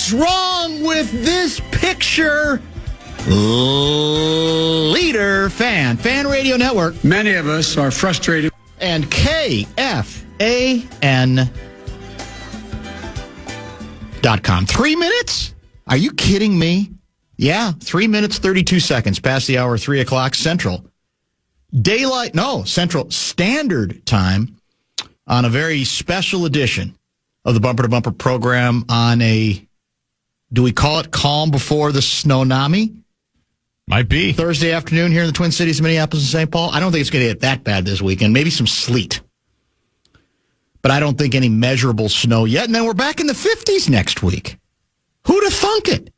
What's wrong with this picture? Leader Fan Radio Network. Many of us are frustrated. And KFAN.com. 3 minutes? Are you kidding me? Yeah, 3 minutes, 32 seconds past the hour, 3 o'clock Central. Central Standard Time on a very special edition of the Bumper to Bumper program on do we call it calm before the Snownami? Might be. Thursday afternoon here in the Twin Cities of Minneapolis and St. Paul. I don't think it's going to get that bad this weekend. Maybe some sleet. But I don't think any measurable snow yet. And then we're back in the 50s next week. Who'd have thunk it?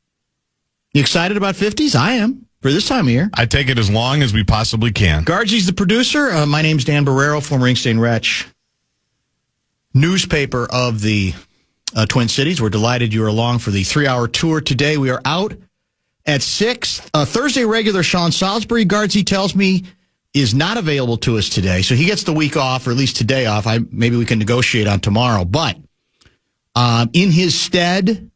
You excited about 50s? I am. For this time of year. I take it as long as we possibly can. Gargie's the producer. My name's Dan Barreiro, former Ring-Stain Wretch. Newspaper of the Twin Cities. We're delighted you're along for the 3-hour tour today. We are out at 6. Thursday regular Sean Salisbury, Gargie tells me, is not available to us today. So he gets the week off, or at least today off. Maybe we can negotiate on tomorrow. But in his stead,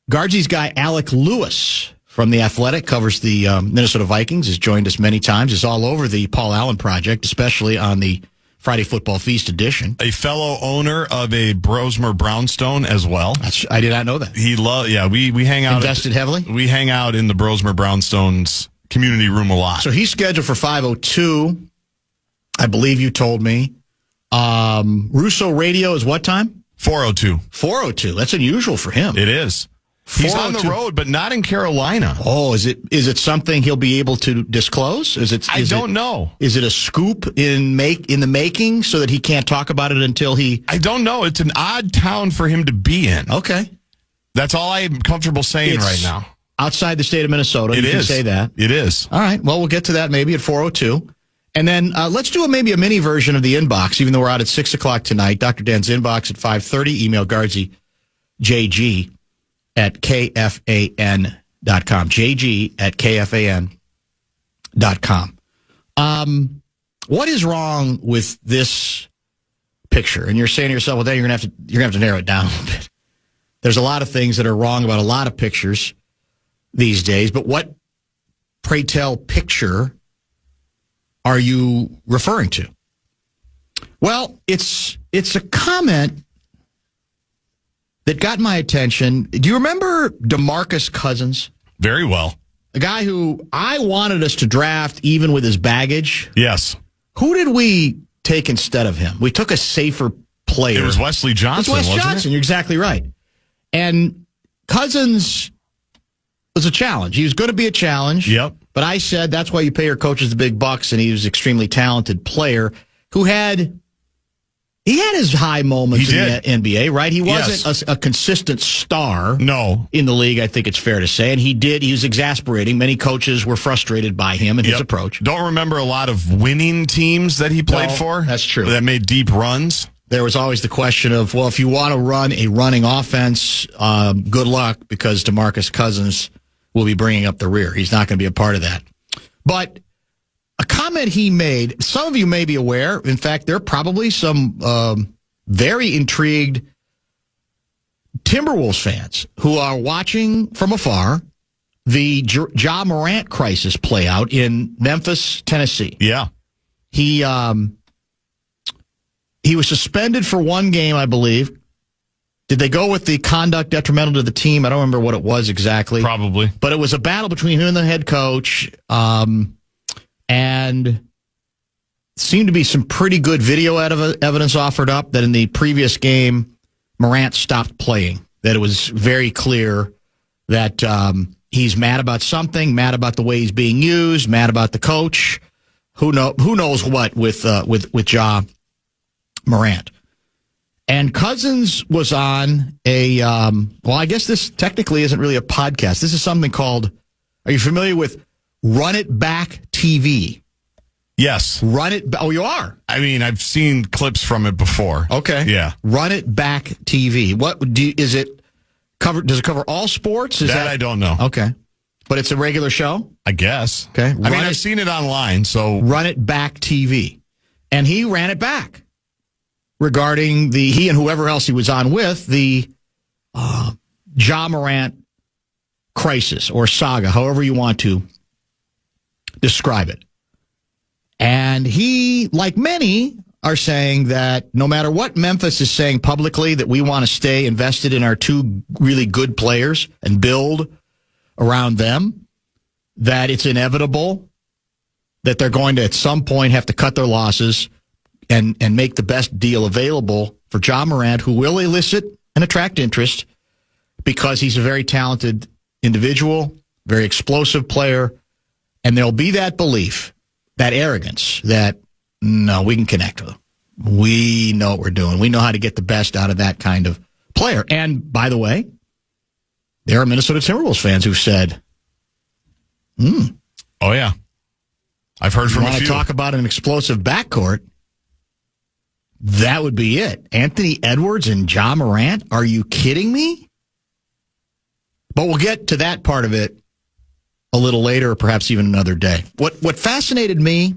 Gargie's guy, Alec Lewis from The Athletic, covers the Minnesota Vikings, has joined us many times, is all over the Paul Allen Project, especially on the Friday Football Feast edition. A fellow owner of a Brosmer Brownstone as well. I did not know that. We hang out. Invested heavily? We hang out in the Brosmer Brownstone's community room a lot. So he's scheduled for 5:02, I believe you told me. Russo Radio is what time? 4:02. 4:02. That's unusual for him. It is. He's on the road, but not in Carolina. Oh, is it something he'll be able to disclose? I don't know. Is it a scoop in the making so that he can't talk about it until he? I don't know. It's an odd town for him to be in. Okay, that's all I'm comfortable saying right now. Outside the state of Minnesota, you can say that. It is. All right. Well, we'll get to that maybe at 4:02, and then let's do maybe a mini version of the inbox. Even though we're out at 6 o'clock tonight, Dr. Dan's inbox at 5:30. Email Gargie JG at KFAN.com. JG at KFAN.com. What is wrong with this picture? And you're saying to yourself, well, then you're gonna have to narrow it down a little bit. There's a lot of things that are wrong about a lot of pictures these days, but what, pray tell, picture are you referring to? Well, it's a comment that got my attention. Do you remember DeMarcus Cousins? Very well. A guy who I wanted us to draft even with his baggage. Yes. Who did we take instead of him? We took a safer player. It was Wesley Johnson, wasn't it? You're exactly right. And Cousins was a challenge. He was going to be a challenge. Yep. But I said that's why you pay your coaches the big bucks, and he was an extremely talented player who had his high moments in the NBA, right? He wasn't a consistent star in the league, I think it's fair to say. And he was exasperating. Many coaches were frustrated by him and his approach. Don't remember a lot of winning teams that he played for. That's true. That made deep runs. There was always the question of, well, if you want to run a running offense, good luck, because DeMarcus Cousins will be bringing up the rear. He's not going to be a part of that. But a comment he made, some of you may be aware, in fact, there are probably some very intrigued Timberwolves fans who are watching from afar the Ja Morant crisis play out in Memphis, Tennessee. Yeah. He was suspended for one game, I believe. Did they go with the conduct detrimental to the team? I don't remember what it was exactly. Probably. But it was a battle between him and the head coach. And seemed to be some pretty good video evidence offered up that in the previous game, Morant stopped playing. That it was very clear that he's mad about something, mad about the way he's being used, mad about the coach. Who knows what with Ja Morant. And Cousins was on I guess this technically isn't really a podcast. This is something called, are you familiar with Run It Back TV? Yes. Oh, you are? I mean, I've seen clips from it before. Okay. Yeah. Run It Back TV. Does it cover all sports? That I don't know. Okay. But it's a regular show? I guess. Okay. I've seen it online, so. Run It Back TV. And he ran it back regarding he and whoever else he was on with, the Ja Morant crisis or saga, however you want to describe it. And he, like many, are saying that no matter what Memphis is saying publicly, that we want to stay invested in our two really good players and build around them, that it's inevitable that they're going to at some point have to cut their losses and make the best deal available for Ja Morant, who will elicit and attract interest because he's a very talented individual, very explosive player, and there'll be that belief, that arrogance, that, no, we can connect with him. We know what we're doing. We know how to get the best out of that kind of player. And, by the way, there are Minnesota Timberwolves fans who've said, Oh, yeah. I've heard from a few. Want to talk about an explosive backcourt? That would be it. Anthony Edwards and Ja Morant? Are you kidding me? But we'll get to that part of it a little later, or perhaps even another day. What fascinated me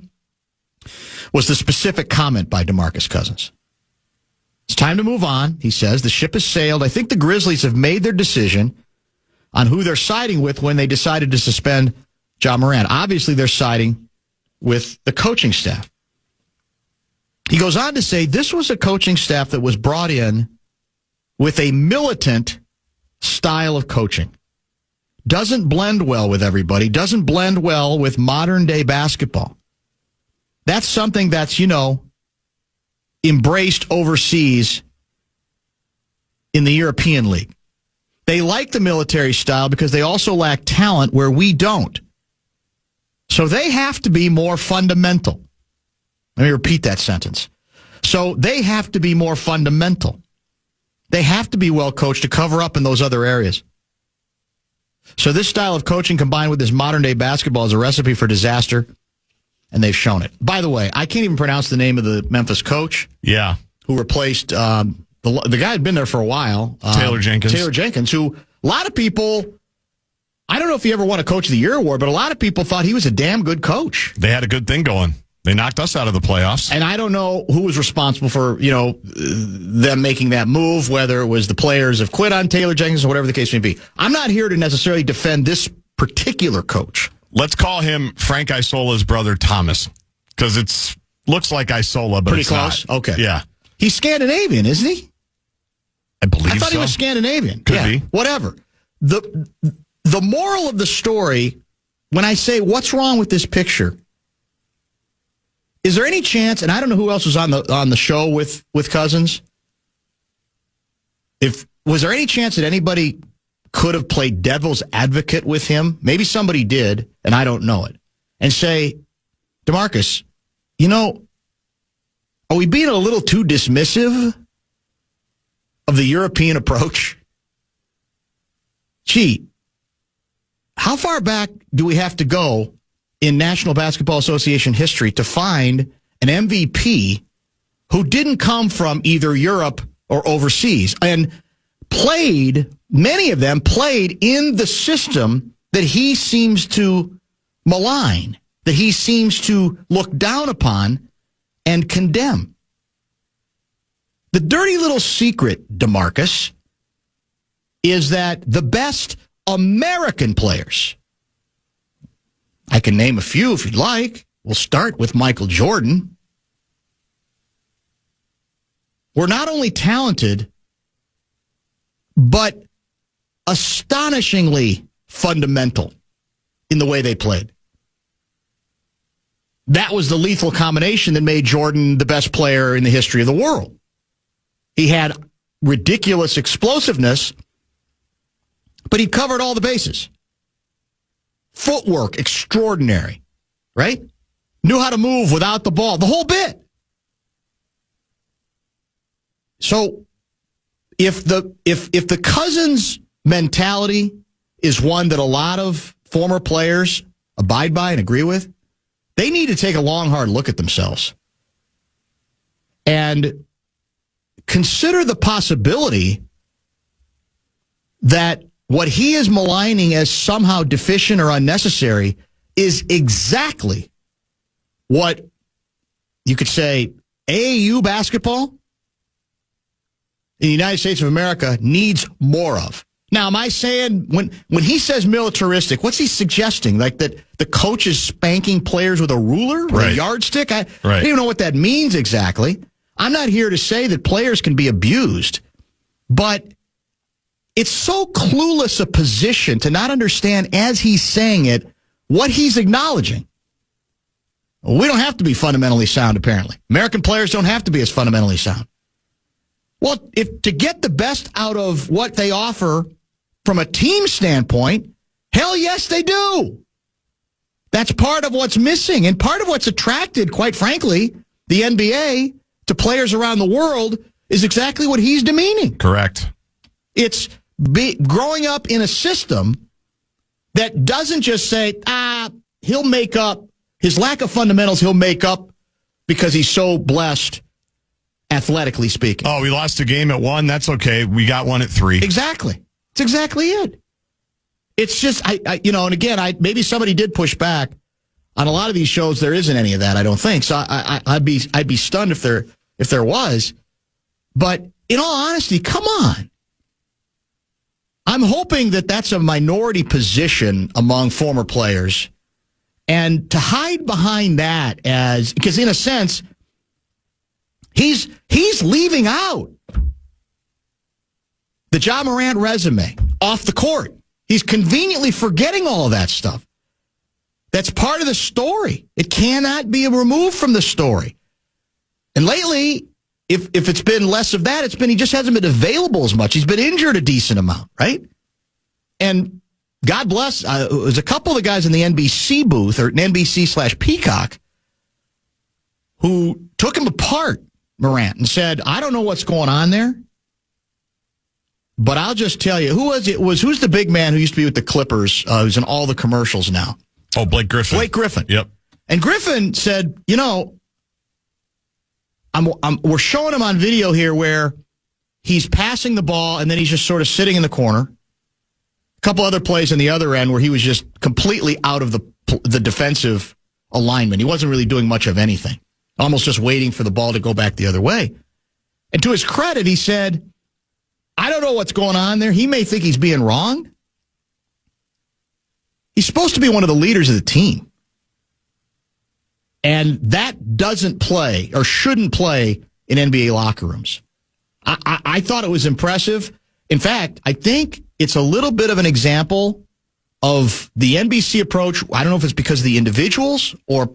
was the specific comment by DeMarcus Cousins. It's time to move on, he says. The ship has sailed. I think the Grizzlies have made their decision on who they're siding with when they decided to suspend Ja Morant. Obviously, they're siding with the coaching staff. He goes on to say this was a coaching staff that was brought in with a militant style of coaching. Doesn't blend well with everybody. Doesn't blend well with modern day basketball. That's something that's, embraced overseas in the European League. They like the military style because they also lack talent where we don't. So they have to be more fundamental. Let me repeat that sentence. So they have to be more fundamental. They have to be well coached to cover up in those other areas. So this style of coaching combined with this modern day basketball is a recipe for disaster, and they've shown it. By the way, I can't even pronounce the name of the Memphis coach. Yeah. Who replaced the guy had been there for a while. Taylor Jenkins. Taylor Jenkins, who a lot of people, I don't know if he ever won a Coach of the Year award, but a lot of people thought he was a damn good coach. They had a good thing going. They knocked us out of the playoffs. And I don't know who was responsible for, them making that move, whether it was the players have quit on Taylor Jenkins or whatever the case may be. I'm not here to necessarily defend this particular coach. Let's call him Frank Isola's brother Thomas, because it looks like Isola, but pretty it's close. not. Okay. Yeah. He's Scandinavian, isn't he? I believe so. I thought he was Scandinavian. Could be. Whatever. The moral of the story, when I say what's wrong with this picture, is there any chance, and I don't know who else was on the show with Cousins, was there any chance that anybody could have played devil's advocate with him? Maybe somebody did, and I don't know it. And say, DeMarcus, are we being a little too dismissive of the European approach? Gee, how far back do we have to go in National Basketball Association history to find an MVP who didn't come from either Europe or overseas and many of them played in the system that he seems to malign, that he seems to look down upon and condemn? The dirty little secret, DeMarcus, is that the best American players, I can name a few if you'd like. We'll start with Michael Jordan. We're not only talented, but astonishingly fundamental in the way they played. That was the lethal combination that made Jordan the best player in the history of the world. He had ridiculous explosiveness, but he covered all the bases. Footwork, extraordinary, right? Knew how to move without the ball, the whole bit. So if the Cousins mentality is one that a lot of former players abide by and agree with, they need to take a long, hard look at themselves and consider the possibility that what he is maligning as somehow deficient or unnecessary is exactly what you could say AAU basketball in the United States of America needs more of. Now, am I saying when he says militaristic, what's he suggesting? Like that the coach is spanking players with a ruler or a yardstick? I don't even know what that means exactly. I'm not here to say that players can be abused, but it's so clueless a position to not understand as he's saying it what he's acknowledging. We don't have to be fundamentally sound, apparently. American players don't have to be as fundamentally sound. Well, if to get the best out of what they offer from a team standpoint, hell yes, they do. That's part of what's missing and part of what's attracted, quite frankly, the NBA to players around the world is exactly what he's demeaning. Correct. It's growing up in a system that doesn't just say, he'll make up his lack of fundamentals, he'll make up because he's so blessed, athletically speaking. Oh, we lost a game at 1. That's okay. We got one at 3. Exactly. That's exactly it. It's just, and again, maybe somebody did push back on a lot of these shows. There isn't any of that, I don't think. So I'd be stunned if there was. But in all honesty, come on. I'm hoping that that's a minority position among former players. And to hide behind that because in a sense, he's leaving out the Ja Morant resume off the court. He's conveniently forgetting all of that stuff. That's part of the story. It cannot be removed from the story. And lately, if it's been less of that, he just hasn't been available as much. He's been injured a decent amount, right? And God bless, there's a couple of the guys in the NBC booth, or NBC/Peacock, who took him apart, Morant, and said, I don't know what's going on there, but I'll just tell you, who's the big man who used to be with the Clippers, who's in all the commercials now? Oh, Blake Griffin. Blake Griffin. Yep. And Griffin said, we're showing him on video here where he's passing the ball and then he's just sort of sitting in the corner. A couple other plays on the other end where he was just completely out of the defensive alignment. He wasn't really doing much of anything, almost just waiting for the ball to go back the other way. And to his credit, he said, I don't know what's going on there. He may think he's being wrong. He's supposed to be one of the leaders of the team. And that doesn't play or shouldn't play in NBA locker rooms. I thought it was impressive. In fact, I think it's a little bit of an example of the NBC approach. I don't know if it's because of the individuals or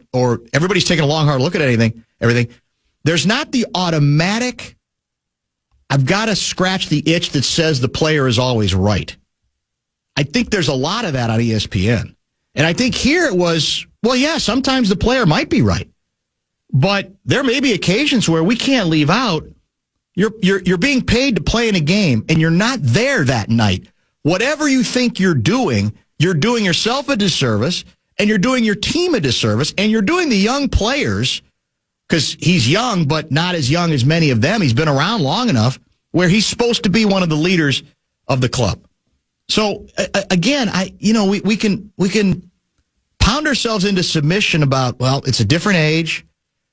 everybody's taking a long, hard look at everything. There's not the automatic, I've got to scratch the itch that says the player is always right. I think there's a lot of that on ESPN. And I think here it was, well, yeah, sometimes the player might be right. But there may be occasions where we can't leave out, you're being paid to play in a game, and you're not there that night. Whatever you think you're doing yourself a disservice, and you're doing your team a disservice, and you're doing the young players, because he's young, but not as young as many of them. He's been around long enough where he's supposed to be one of the leaders of the club. So again, we can pound ourselves into submission about, well, it's a different age,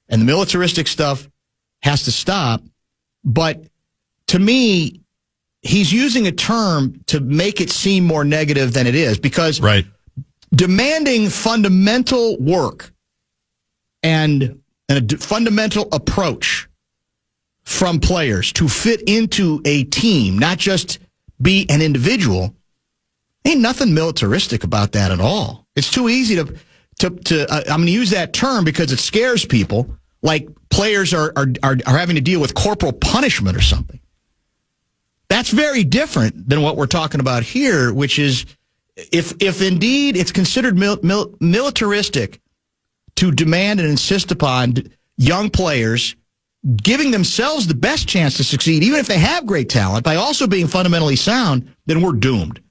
and the militaristic stuff has to stop. But to me, he's using a term to make it seem more negative than it is, because demanding fundamental work and a fundamental approach from players to fit into a team, not just be an individual, ain't nothing militaristic about that at all. It's too easy to I'm going to use that term because it scares people, like players are having to deal with corporal punishment or something. That's very different than what we're talking about here, which is if indeed it's considered militaristic to demand and insist upon young players giving themselves the best chance to succeed, even if they have great talent, by also being fundamentally sound, then we're doomed.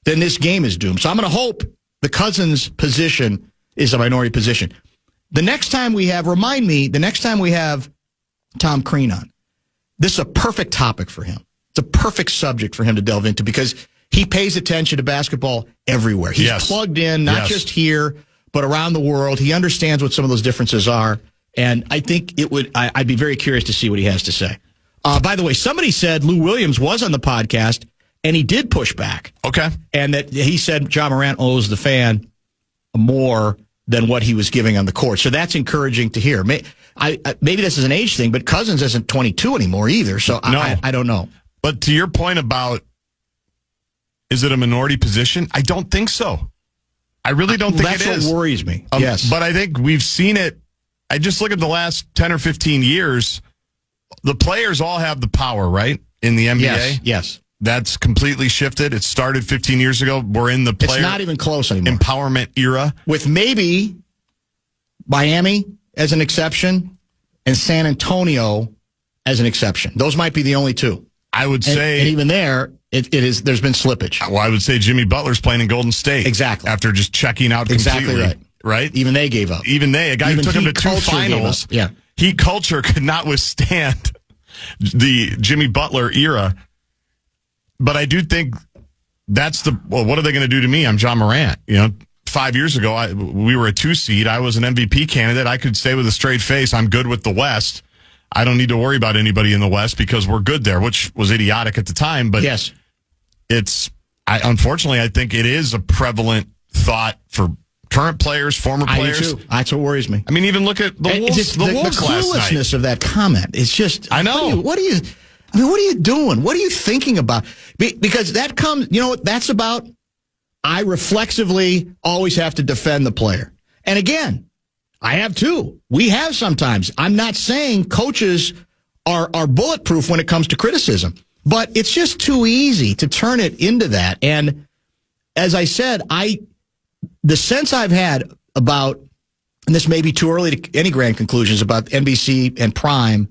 Then this game is doomed. So I'm going to hope the Cousins position is a minority position. The next time we have Tom Crean on, this is a perfect topic for him. It's a perfect subject for him to delve into because he pays attention to basketball everywhere. He's plugged in, not just here, but around the world. He understands what some of those differences are. And I think I'd be very curious to see what he has to say. By the way, somebody said Lou Williams was on the podcast And he did push back. Okay. And that he said Ja Morant owes the fan more than what he was giving on the court. So that's encouraging to hear. Maybe this is an age thing, but Cousins isn't 22 anymore either. So No. I don't know. But to your point about, is it a minority position? I don't think so. I really don't think it is. That's what worries me. Yes. But I think we've seen it. I just look at the last 10 or 15 years. The players all have the power, right? In the NBA. Yes. That's completely shifted. It started 15 years ago. We're in the player It's not even close anymore. empowerment era. With maybe Miami as an exception and San Antonio as an exception. Those might be the only two. I would say. And even there, it is. There's been slippage. Well, I would say Jimmy Butler's playing in Golden State. Exactly. After just checking out completely. Exactly right. Right? Even they gave up. A guy who took him to 2 finals. Yeah. Heat culture could not withstand the Jimmy Butler era. But I do think that's what are they going to do to me? I'm Ja Morant. 5 years ago, we were a 2 seed. I was an MVP candidate. I could say with a straight face, I'm good with the West. I don't need to worry about anybody in the West because we're good there, which was idiotic at the time. But yes, unfortunately, I think it is a prevalent thought for current players, former players. I do too. That's what worries me. I mean, even look at the Wolves. The Wolves last night. Cluelessness of that comment. It's just. I know. What are you doing? What are you thinking about? Because that comes. You know what that's about. I reflexively always have to defend the player, and again, I have too. We have sometimes. I'm not saying coaches are bulletproof when it comes to criticism, but it's just too easy to turn it into that. And as I said, the sense I've had about, and this may be too early to any grand conclusions about NBC and Prime,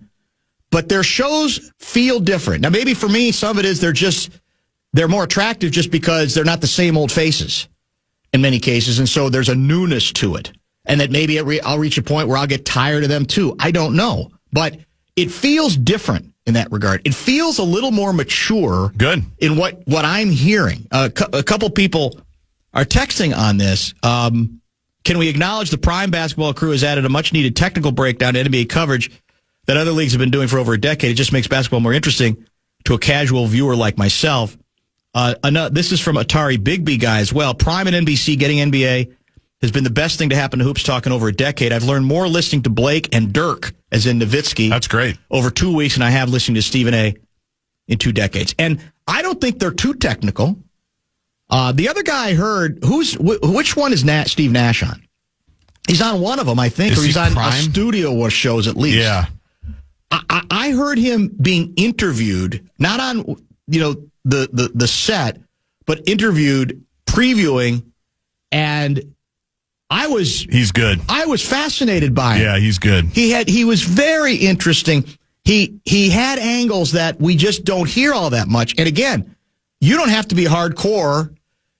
but their shows feel different. Now, maybe for me, some of it is they're more attractive just because they're not the same old faces in many cases. And so there's a newness to it. And that maybe I'll reach a point where I'll get tired of them too. I don't know. But it feels different in that regard. It feels a little more mature. Good. In what I'm hearing. A couple people are texting on this. Can we acknowledge the Prime basketball crew has added a much-needed technical breakdown to NBA coverage that other leagues have been doing for over a decade? It just makes basketball more interesting to a casual viewer like myself. This is from Atari Bigby guy as well. Prime and NBC getting NBA has been the best thing to happen to Hoops Talk in over a decade. I've learned more listening to Blake and Dirk, as in Nowitzki. That's great. Over 2 weeks, and I have listening to Stephen A. in 2 decades. And I don't think they're too technical. The other guy I heard, which one is Steve Nash on? He's on one of them, I think, or he's on Prime? A studio shows at least. Yeah. I heard him being interviewed, not on the set, but interviewed, previewing, and he's good. I was fascinated by him. Yeah, he's good. He was very interesting. He had angles that we just don't hear all that much. And again, you don't have to be hardcore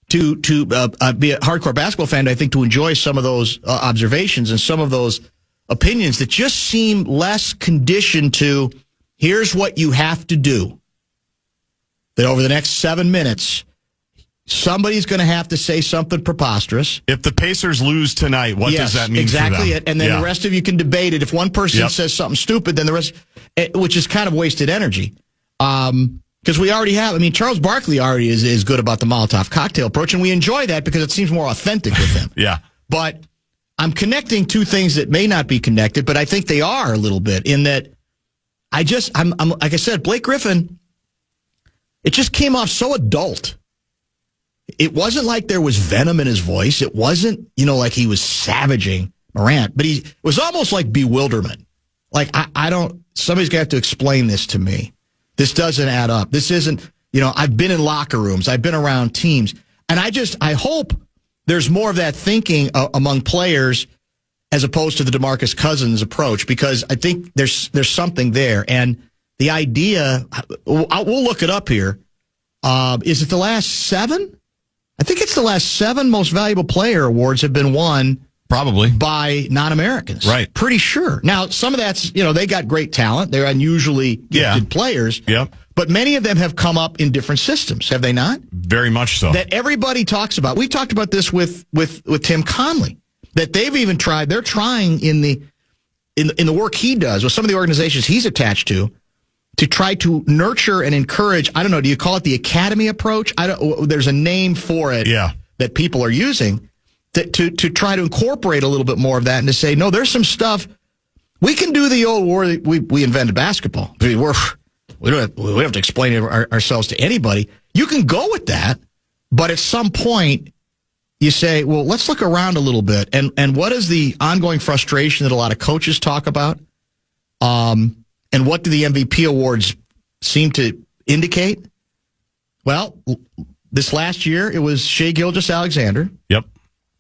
to be a hardcore basketball fan, I think, to enjoy some of those observations and some of those opinions that just seem less conditioned to, here's what you have to do. That over the next 7 minutes, somebody's going to have to say something preposterous. If the Pacers lose tonight, what does that mean exactly for them? It. And then the rest of you can debate it. If one person says something stupid, then the rest, which is kind of wasted energy. Because we already have, Charles Barkley already is good about the Molotov cocktail approach, and we enjoy that because it seems more authentic with him. Yeah. But I'm connecting two things that may not be connected, but I think they are a little bit, in that I'm like I said, Blake Griffin, it just came off so adult. It wasn't like there was venom in his voice. It wasn't, like he was savaging Morant, but it was almost like bewilderment. Like, I don't, somebody's going to have to explain this to me. This doesn't add up. This isn't, I've been in locker rooms. I've been around teams. And I hope there's more of that thinking among players as opposed to the DeMarcus Cousins approach, because I think there's something there. And the idea, we'll look it up here. Is it the last 7? I think it's the last 7 most valuable player awards have been won probably by non-Americans. Right. Pretty sure. Now, some of that's, they got great talent. They're unusually gifted players. Yep. But many of them have come up in different systems, have they not? Very much so. That everybody talks about. We talked about this with Tim Conley, that they've even tried. They're trying in the work he does with some of the organizations he's attached to. to try to nurture and encourage, I don't know, do you call it the academy approach? There's a name for it that people are using to try to incorporate a little bit more of that and to say, no, there's some stuff. We can do the old war. We invented basketball. I mean, we don't have to explain ourselves to anybody. You can go with that, but at some point you say, well, let's look around a little bit. And what is the ongoing frustration that a lot of coaches talk about? And what do the MVP awards seem to indicate? Well, this last year, it was Shai Gilgeous-Alexander. Yep.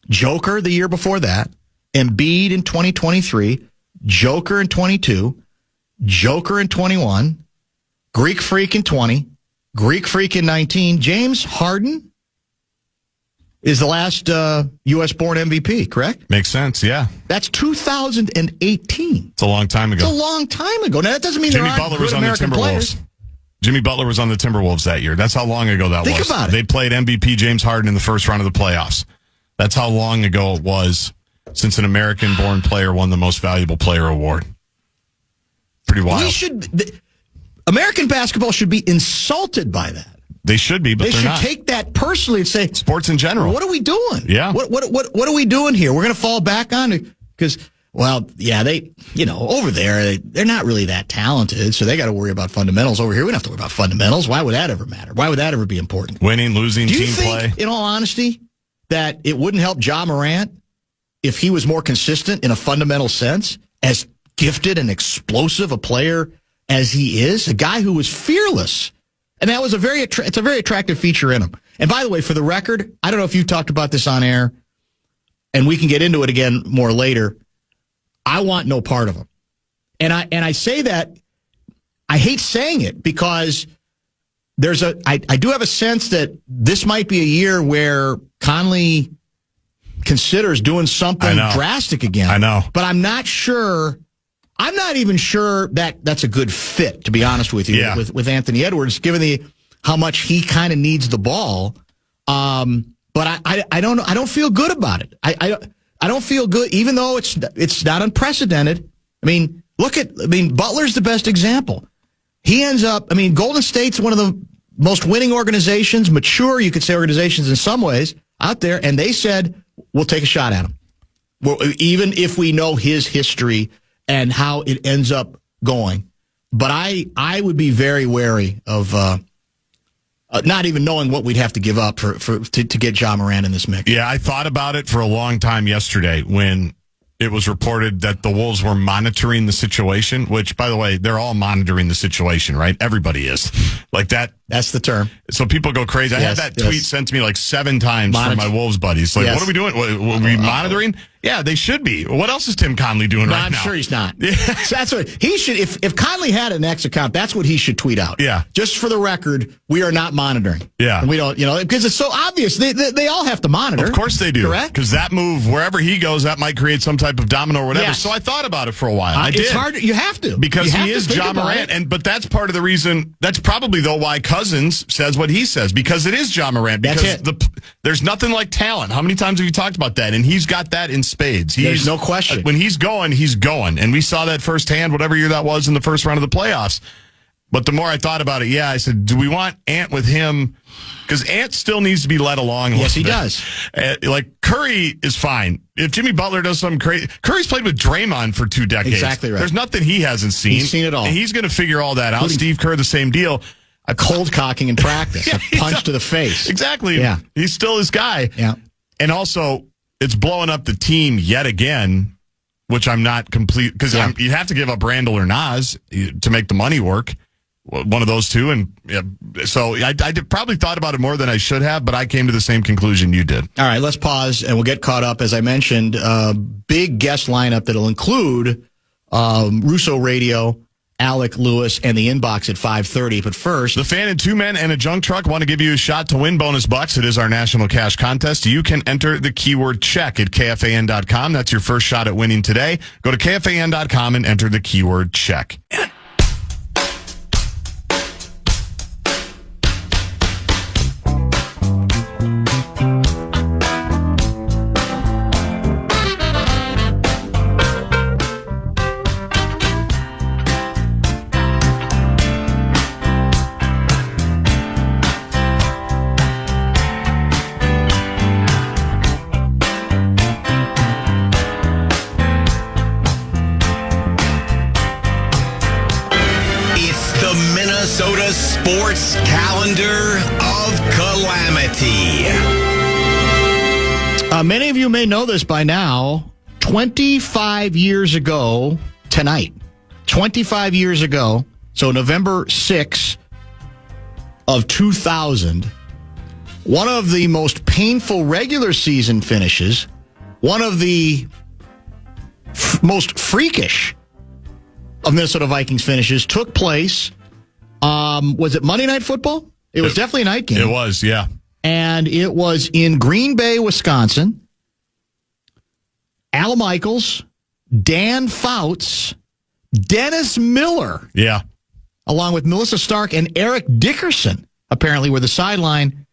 Joker the year before that. Embiid in 2023. Joker in 22. Joker in 21. Greek Freak in 20. Greek Freak in 19. James Harden is the last U.S.-born MVP, correct? Makes sense, yeah. That's 2018. It's a long time ago. It's a long time ago. Now, that doesn't mean Jimmy there aren't Butler good was on the American Timberwolves. players. Jimmy Butler was on the Timberwolves that year. That's how long ago that was. Think about it. They played MVP James Harden in the first round of the playoffs. That's how long ago it was since an American-born player won the Most Valuable Player award. Pretty wild. American basketball should be insulted by that. They should be, but they're not. They should take that personally and say, sports in general. What are we doing? Yeah. What are we doing here? We're going to fall back on it because, well, yeah, over there, they're not really that talented, so they got to worry about fundamentals. Over here, we don't have to worry about fundamentals. Why would that ever matter? Why would that ever be important? Winning, losing, team play. Do you think, in all honesty, that it wouldn't help Ja Morant if he was more consistent in a fundamental sense, as gifted and explosive a player as he is, a guy who was fearless? And that was it's a very attractive feature in him. And by the way, for the record, I don't know if you've talked about this on air, and we can get into it again more later. I want no part of him. And I say that, I hate saying it because I do have a sense that this might be a year where Conley considers doing something drastic again. I know. But I'm not sure. I'm not even sure that that's a good fit, to be honest with you, with Anthony Edwards, given how much he kind of needs the ball. But I don't know. I don't feel good about it. I don't feel good, even though it's not unprecedented. I mean, Butler's the best example. He ends up. I mean, Golden State's one of the most winning organizations, mature, you could say, organizations in some ways out there, and they said, we'll take a shot at him. Well, even if we know his history and how it ends up going. But I would be very wary of not even knowing what we'd have to give up to get Ja Morant in this mix. Yeah, I thought about it for a long time yesterday when it was reported that the Wolves were monitoring the situation, which, by the way, they're all monitoring the situation, right? Everybody is. Like that. That's the term. So people go crazy. I had that tweet sent to me like 7 times from my Wolves buddies. Like, what are we doing? Are we monitoring? Yeah, they should be. What else is Tim Conley doing right now? I'm sure he's not. Yeah. So that's what he should. If Conley had an X account, that's what he should tweet out. Yeah. Just for the record, we are not monitoring. Yeah. And we don't, because it's so obvious. They all have to monitor. Of course they do. Correct? Because that move, wherever he goes, that might create some type of domino or whatever. Yes. So I thought about it for a while. I did. It's hard. You have to. Because he is Ja Morant. But that's part of the reason. That's probably, though, why Cousins says what he says. Because it is Ja Morant. Because there's nothing like talent. How many times have you talked about that? And he's got that in spades. There's no question. When he's going, he's going. And we saw that firsthand, whatever year that was in the first round of the playoffs. But the more I thought about it, I said, do we want Ant with him? Because Ant still needs to be led along. Yes, he does. Like Curry is fine. If Jimmy Butler does something crazy, Curry's played with Draymond for 2 decades. Exactly right. There's nothing he hasn't seen. He's seen it all. And he's going to figure all that out. Steve Kerr, the same deal. A cold cocking in practice, a punch to the face. Exactly. Yeah. He's still his guy. Yeah. And also, it's blowing up the team yet again, which I'm not complete, because you have to give up Randall or Nas to make the money work. One of those two. And so I probably thought about it more than I should have, but I came to the same conclusion you did. All right, let's pause and we'll get caught up. As I mentioned, big guest lineup that'll include Russo Radio, Alec Lewis, and the Inbox at 5:30. But first, the Fan and 2 men and a junk truck want to give you a shot to win bonus bucks. It is our national cash contest. You can enter the keyword check at KFAN.com. That's your first shot at winning today. Go to KFAN.com and enter the keyword check. Minnesota's sports calendar of calamity. Many of you may know this by now. 25 years ago tonight, 25 years ago, so November 6th of 2000, one of the most painful regular season finishes, one of the most freakish of Minnesota Vikings finishes took place. Was it Monday Night Football? It was definitely a night game. It was, yeah. And it was in Green Bay, Wisconsin. Al Michaels, Dan Fouts, Dennis Miller. Yeah. Along with Melissa Stark and Eric Dickerson, apparently were the sideline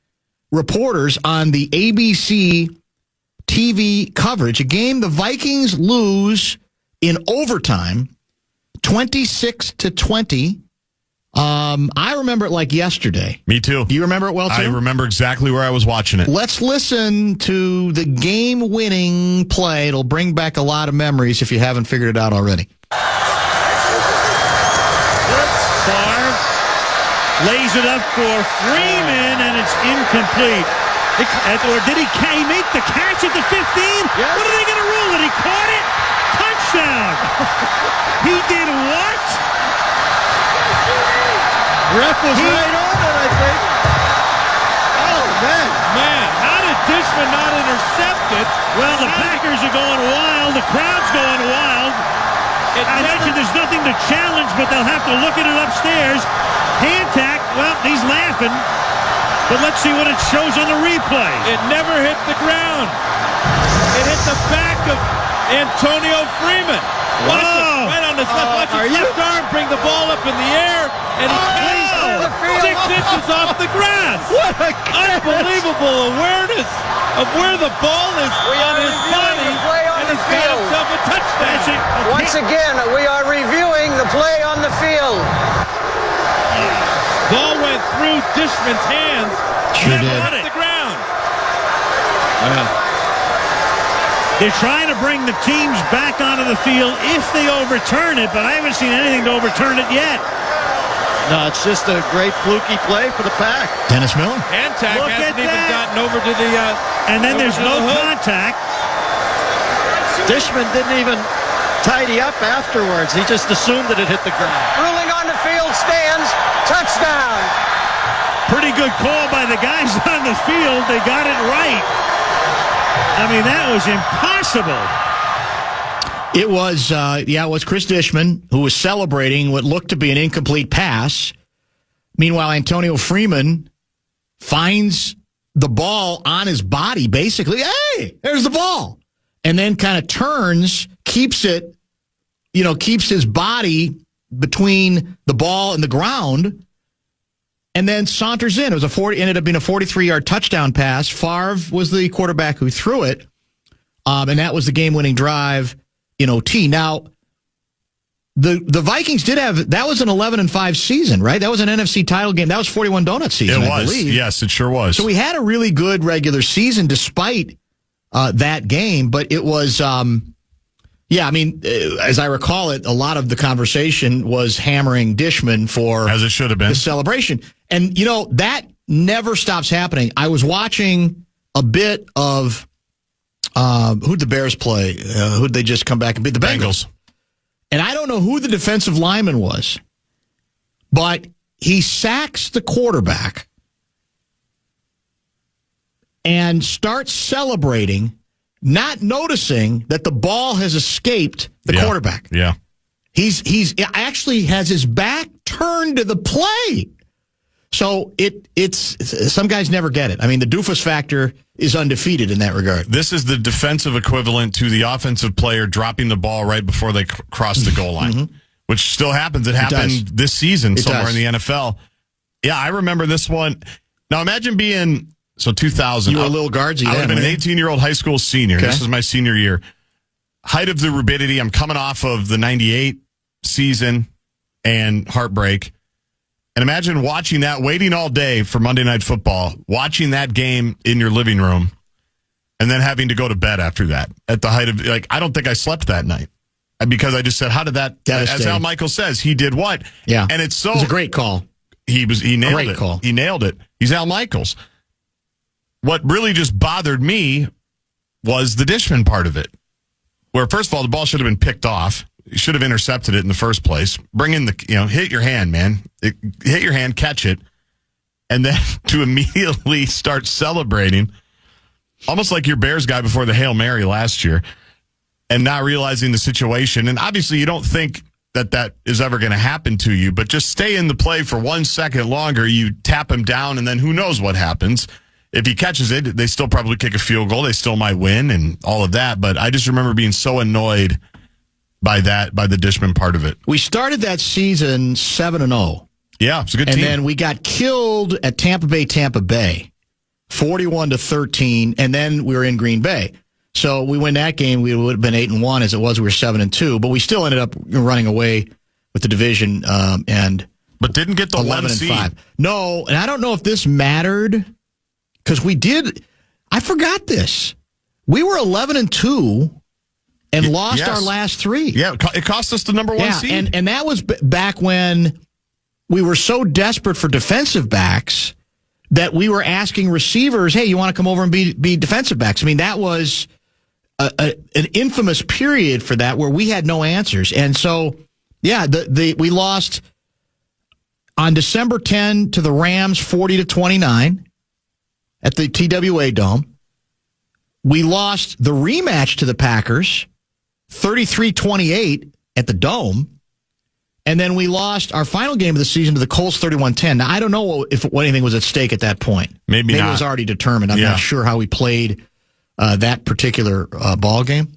reporters on the ABC TV coverage. A game the Vikings lose in overtime, 26-20. I remember it like yesterday. Me too. Do you remember it well, too? I remember exactly where I was watching it. Let's listen to the game-winning play. It'll bring back a lot of memories if you haven't figured it out already. Favre lays it up for Freeman, and it's incomplete. Or did he make the catch at the 15? Yes. What are they going to rule it? He caught it? Touchdown! He did what? Ref was right on it, I think. Oh, man. Man, how did Dishman not intercept it? Well, the Packers are going wild. The crowd's going wild. I mentioned there's nothing to challenge, but they'll have to look at it upstairs. Hand tack, well, he's laughing. But let's see what it shows on the replay. It never hit the ground. It hit the back of Antonio Freeman. Watch it, right on his left. Watch his left arm bring the ball up in the air, and he plays 6 inches off the grass. What a catch. Unbelievable awareness of where the ball is on his body, and he's got himself a touchdown. Once again, we are reviewing the play on the field. Ball went through Dishman's hands. Sure never did. hit the ground. They're trying to bring the teams back onto the field if they overturn it, but I haven't seen anything to overturn it yet. No, it's just a great fluky play for the Pack. Dennis Miller. Hand tack hasn't even gotten over to the... and then there's no contact. Dishman didn't even tidy up afterwards. He just assumed that it hit the ground. Ruling on the field stands. Touchdown. Pretty good call by the guys on the field. They got it right. I mean, that was impossible. It was, it was Chris Dishman who was celebrating what looked to be an incomplete pass. Meanwhile, Antonio Freeman finds the ball on his body, basically. Hey, there's the ball. And then kind of turns, keeps his body between the ball and the ground, and then saunters in. It was ended up being a 43-yard touchdown pass. Favre was the quarterback who threw it, and that was the game-winning drive in OT. Now, the Vikings did have, that was an 11-5 season, right? That was an NFC title game. That was 41 donut season, I believe. Yes, it sure was. So we had a really good regular season despite that game, but it was, as I recall it, a lot of the conversation was hammering Dishman for as it should have been the celebration. And, that never stops happening. I was watching a bit of who'd the Bears play? Who'd they just come back and beat? The Bengals. And I don't know who the defensive lineman was, but he sacks the quarterback and starts celebrating, not noticing that the ball has escaped the quarterback. Yeah. He's actually has his back turned to the play. So it's some guys never get it. I mean, the doofus factor is undefeated in that regard. This is the defensive equivalent to the offensive player dropping the ball right before they cross the goal line, which still happens. It happened this season somewhere in the NFL. Yeah, I remember this one. Now imagine being 2000. You were a little guardsy. I would have been an 18-year-old high school senior. Okay. This is my senior year. Height of the rubidity. I'm coming off of the 98 season and heartbreak. And imagine watching that, waiting all day for Monday Night Football, watching that game in your living room, and then having to go to bed after that. At the height of, I don't think I slept that night. Because I just said, how did that, as Al Michaels says, he did what? Yeah. And it's It was a great call. He nailed Great it. call. He nailed it. He's Al Michaels. What really just bothered me was the Dishman part of it. Where, first of all, the ball should have been picked off. You should have intercepted it in the first place. Bring in hit your hand, man. Hit your hand, catch it. And then to immediately start celebrating, almost like your Bears guy before the Hail Mary last year, and not realizing the situation. And obviously you don't think that is ever going to happen to you, but just stay in the play for 1 second longer. You tap him down, and then who knows what happens. If he catches it, they still probably kick a field goal. They still might win and all of that. But I just remember being so annoyed by the Dishman part of it. We started that season 7-0. Yeah, it's a good and team. And then we got killed at Tampa Bay, 41-13, and then we were in Green Bay. So we win that game, we would have been 8-1 as it was. We were 7-2, but we still ended up running away with the division but didn't get the 11-5. No, and I don't know if this mattered because we did. I forgot this. We were 11-2 and lost our last 3. Yeah, it cost us the number 1 seed. And that was back when we were so desperate for defensive backs that we were asking receivers, "Hey, you want to come over and be defensive backs?" I mean, that was an infamous period for that where we had no answers. And so, yeah, we lost on December 10 to the Rams 40-29 at the TWA Dome. We lost the rematch to the Packers 33-28 at the Dome. And then we lost our final game of the season to the Colts 31-10. Now, I don't know if anything was at stake at that point. Maybe not. It was already determined. I'm not sure how we played that particular ball game.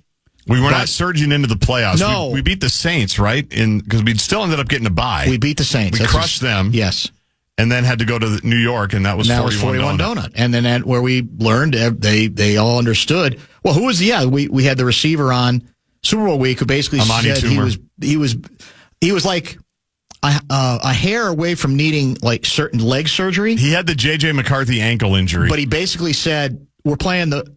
We were not surging into the playoffs. No. We beat the Saints, right? Because we still ended up getting a bye. We beat the Saints. We crushed them. Yes. And then had to go to New York, and that was 41 donut. And then where we learned, they all understood. Well, who was we had the receiver on Super Bowl week who basically Amani said Toomer. he was like a hair away from needing like certain leg surgery. He had the JJ McCarthy ankle injury. But he basically said, "We're playing the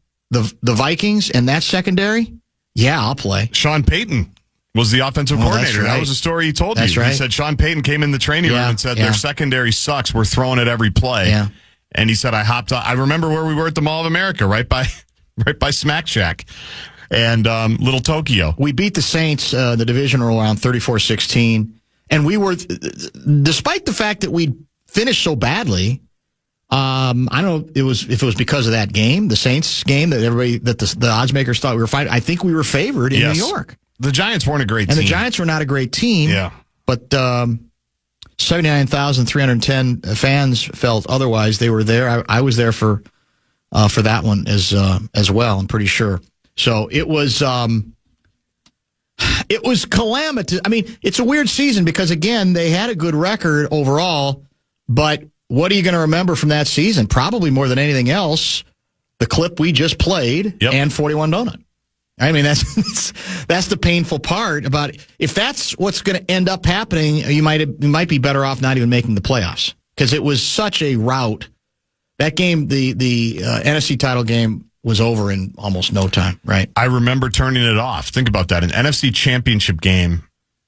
Vikings and that secondary. Yeah, I'll play." Sean Payton was the offensive coordinator. Right. That was the story he told That's you. right. He said Sean Payton came in the training room and said their secondary sucks. We're throwing it every play. Yeah. And he said, I hopped on. I remember where we were at the Mall of America, right by Smack Shack and Little Tokyo. We beat the Saints, the divisional around 34-16. And we were, despite the fact that we finished so badly, I don't know if it was because of that game, the Saints game, that the odds makers thought we were fighting. I think we were favored in New York. The Giants weren't a great team. And the Giants were not a great team. Yeah. But 79,310 fans felt otherwise. They were there. I was there for that one as well, I'm pretty sure. So it was calamitous. I mean, it's a weird season because, again, they had a good record overall, but what are you going to remember from that season? Probably more than anything else, the clip we just played and 41 Donut. I mean, that's the painful part about it. If that's what's going to end up happening, you might be better off not even making the playoffs because it was such a rout. That game, the NFC title game, was over in almost no time, right? I remember turning it off. Think about that. An NFC championship game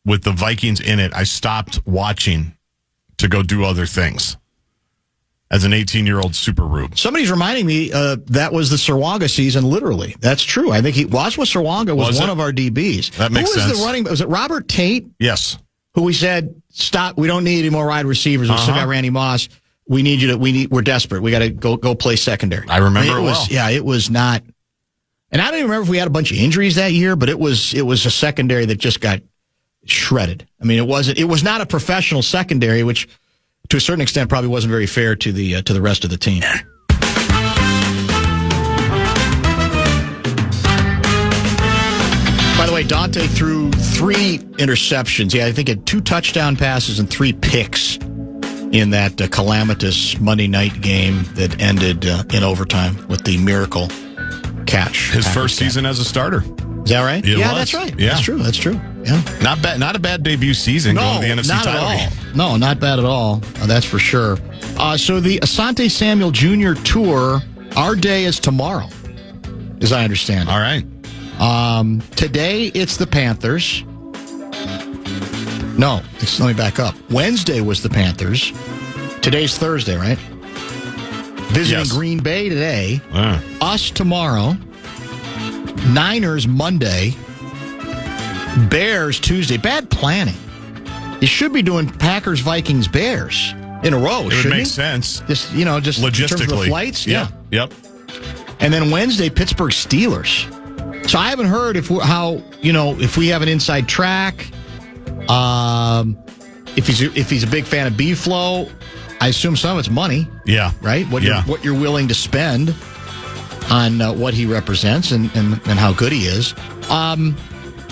with the Vikings in it, I stopped watching to go do other things as an 18-year-old Super Rube. Somebody's reminding me that was the Surwaga season, literally. That's true. I think Wazwa Surwaga was one of our DBs. That makes sense. Who was the running? Was it Robert Tate? Yes. Who we said, stop, we don't need any more wide receivers. We still got Randy Moss. We need you to, we're desperate. We got to go play secondary. I remember it well. Yeah, it was not. And I don't even remember if we had a bunch of injuries that year, but it was a secondary that just got shredded. I mean, it was not a professional secondary, which to a certain extent probably wasn't very fair to the rest of the team. By the way, Dante threw 3 interceptions. Yeah, I think had 2 touchdown passes and 3 picks in that calamitous Monday night game that ended in overtime with the miracle catch. His first season as a starter. Is that right? Yeah, that's right. Yeah. That's true. Yeah. Not bad. Not a bad debut season going to the NFC title game. No, not bad at all. That's for sure. So the Asante Samuel Jr. Tour, our day is tomorrow, as I understand it. All right. Today it's the Panthers. No, let me back up. Wednesday was the Panthers. Today's Thursday, right? Visiting Yes. Green Bay today. Us tomorrow. Niners Monday. Bears Tuesday. Bad planning. You should be doing Packers, Vikings, Bears in a row, It would shouldn't make you? sense. Just, in terms of the Logistically. flights? Yeah. Yep. And then Wednesday, Pittsburgh Steelers. So I haven't heard if we have an inside track. If he's a big fan of B-Flow, I assume some of it's money. Yeah. Right? What you're willing to spend on what he represents and how good he is.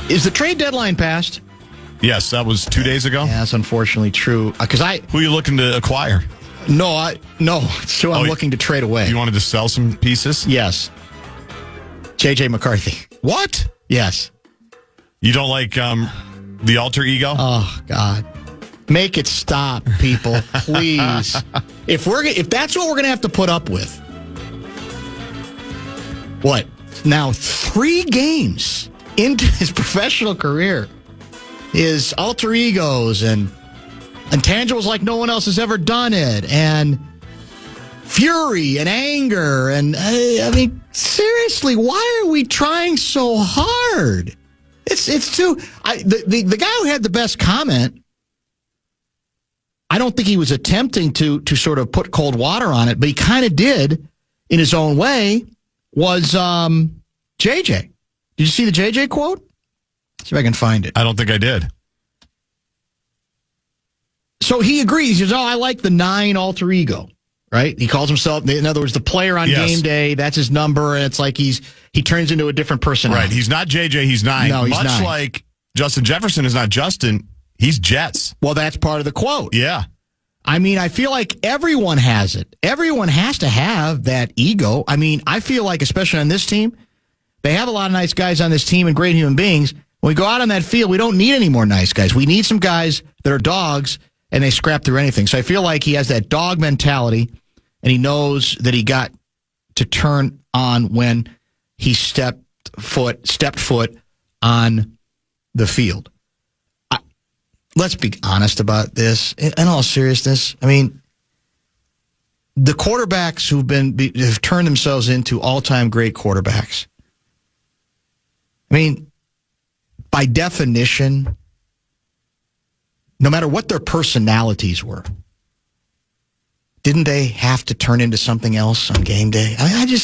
Is the trade deadline passed? Yes, that was 2 days ago. Yeah, that's unfortunately true. Who are you looking to acquire? No, it's who I'm looking to trade away. You wanted to sell some pieces? Yes. JJ McCarthy. What? Yes. You don't like the alter ego? Oh, God. Make it stop, people, please. If that's what we're going to have to put up with. What? Now, 3 games into his professional career, his alter egos and intangibles like no one else has ever done it, and fury and anger, and I mean, seriously, why are we trying so hard? It's too. The guy who had the best comment, I don't think he was attempting to sort of put cold water on it, but he kind of did in his own way. Was JJ? Did you see the JJ quote? See if I can find it. I don't think I did. So he agrees. He says, I like the 9 alter ego, right? He calls himself, in other words, the player on game day. That's his number, and it's like he turns into a different personality. Right. He's not JJ, he's 9. No, he's Much 9. like Justin Jefferson is not Justin, he's Jets. Well, that's part of the quote. Yeah. I mean, I feel like everyone has it. Everyone has to have that ego. I mean, I feel like, especially on this team, they have a lot of nice guys on this team and great human beings. When we go out on that field, we don't need any more nice guys. We need some guys that are dogs, and they scrap through anything. So I feel like he has that dog mentality, and he knows that he got to turn on when he stepped foot on the field. Let's be honest about this. In all seriousness, I mean, the quarterbacks have turned themselves into all-time great quarterbacks. I mean, by definition, no matter what their personalities were, didn't they have to turn into something else on game day? I mean,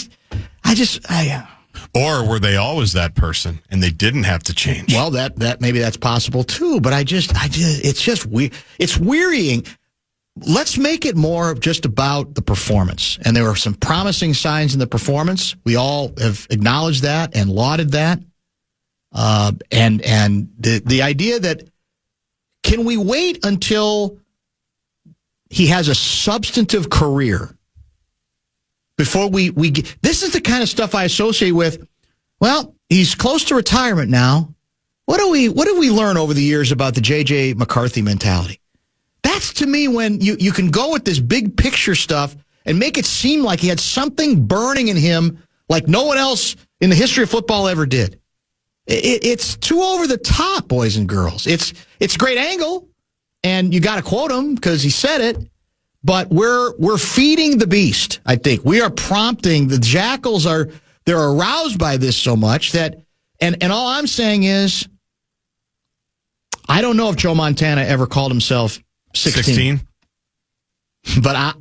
Or were they always that person and they didn't have to change? well, that maybe that's possible too, but it's just weird. It's wearying. Let's make it more just about the performance. And there were some promising signs in the performance. We all have acknowledged that and lauded that. And the idea that, can we wait until he has a substantive career before we get, this is the kind of stuff I associate with, well, he's close to retirement now. What do we learn over the years about the JJ McCarthy mentality? That's, to me, when you can go with this big picture stuff and make it seem like he had something burning in him like no one else in the history of football ever did. It's too over the top, boys and girls. It's a great angle, and you got to quote him because he said it. But we're feeding the beast. I think we are prompting the jackals. They're aroused by this so much that, and all I'm saying is, I don't know if Joe Montana ever called himself 16. But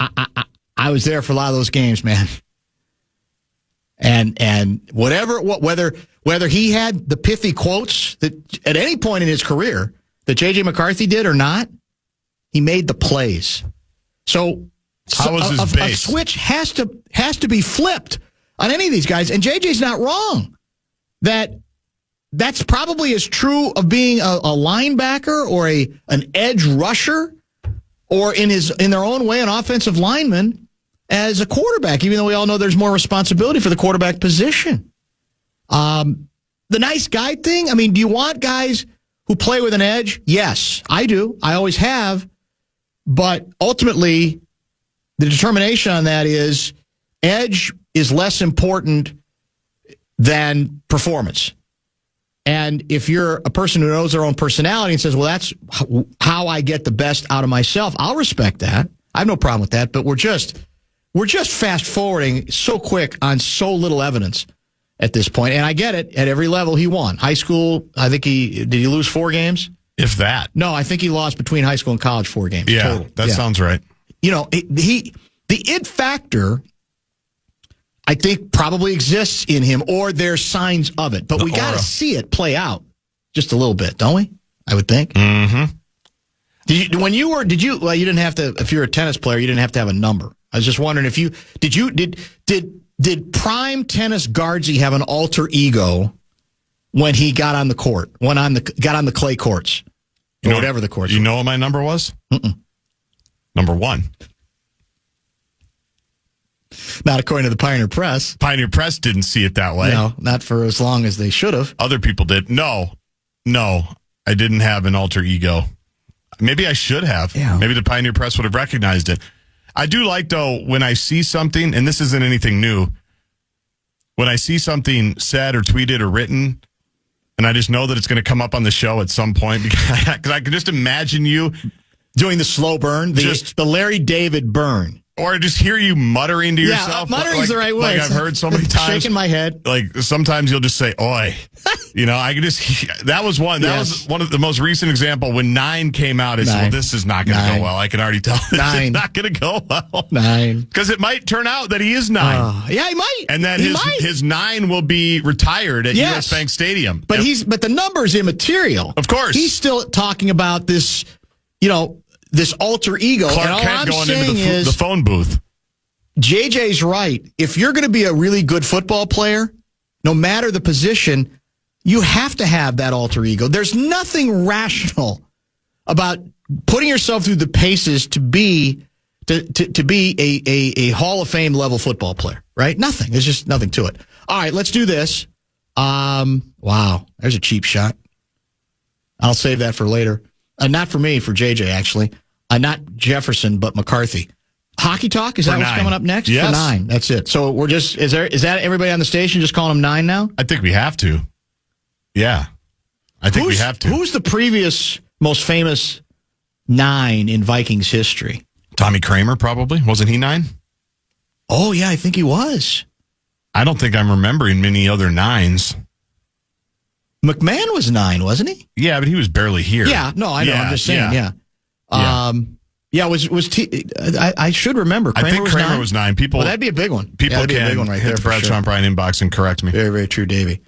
I was there for a lot of those games, man. And whether he had the pithy quotes that at any point in his career that JJ McCarthy did or not, he made the plays. So how was his base? A switch has to be flipped on any of these guys, and JJ's not wrong. That's probably as true of being a linebacker or an edge rusher, or in their own way an offensive lineman, as a quarterback, even though we all know there's more responsibility for the quarterback position. The nice guy thing, I mean, do you want guys who play with an edge? Yes, I do. I always have. But ultimately, the determination on that is edge is less important than performance. And if you're a person who knows their own personality and says, well, that's how I get the best out of myself, I'll respect that. I have no problem with that, but we're just fast forwarding so quick on so little evidence at this point. And I get it. At every level, he won. High school, I think did he lose 4 games? If that. No, I think he lost between high school and college 4 games. Yeah, total. that sounds right. You know, the it factor, I think, probably exists in him, or there's signs of it. But we got to see it play out just a little bit, don't we? I would think. Mm-hmm. Well, you didn't have to, if you're a tennis player, you didn't have to have a number. I was just wondering if did prime tennis Guardsy have an alter ego when he got on the court, got on the clay courts, or whatever the courts. You know what my number was? Number 1. Not according to the Pioneer Press. Pioneer Press didn't see it that way. No, not for as long as they should have. Other people did. No, I didn't have an alter ego. Maybe I should have. Yeah. Maybe the Pioneer Press would have recognized it. I do like, though, when I see something, and this isn't anything new, when I see something said or tweeted or written, and I just know that it's going to come up on the show at some point, because I can just imagine you doing the slow burn, the Larry David burn. Or just hear you muttering to yourself. Muttering's the right way. Like I've heard so many times. Shaking my head. Like sometimes you'll just say, oi. I can just, that was one. That was one of the most recent example when 9 came out. Well, this is not going to go well. I can already tell. This is not going to go well. 9. Because it might turn out that he is 9. Yeah, he might. And that his 9 will be retired at US Bank Stadium. But but the number's immaterial. Of course. He's still talking about this, this alter ego. Clark and all Kent I'm going saying into the phone booth. JJ's right. If you're going to be a really good football player, no matter the position, you have to have that alter ego. There's nothing rational about putting yourself through the paces to be a Hall of Fame level football player, right? Nothing. There's just nothing to it. All right, let's do this. Wow, there's a cheap shot. I'll save that for later. Not for me, for JJ, actually. Not Jefferson, but McCarthy. Hockey talk? Is that what's coming up next? Yes. For 9. That's it. So we're just, is that everybody on the station just calling him 9 now? I think we have to. Yeah. I think we have to. Who's the previous most famous 9 in Vikings history? Tommy Kramer, probably. Wasn't he 9? Oh, yeah, I think he was. I don't think I'm remembering many other 9s. McMahon was 9, wasn't he? Yeah, but he was barely here. Yeah, no, I know. I'm just saying, yeah. I should remember. I think Kramer was 9. Well, that'd be a big one. People that'd be a big one right hit there. The Bradshaw and Bryan inbox and correct me. Very, very true, Davey.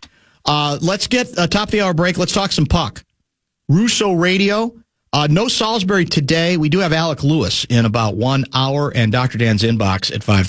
Let's get a top of the hour break. Let's talk some puck. Russo Radio. No Salisbury today. We do have Alec Lewis in about 1 hour and Dr. Dan's inbox at 5:30.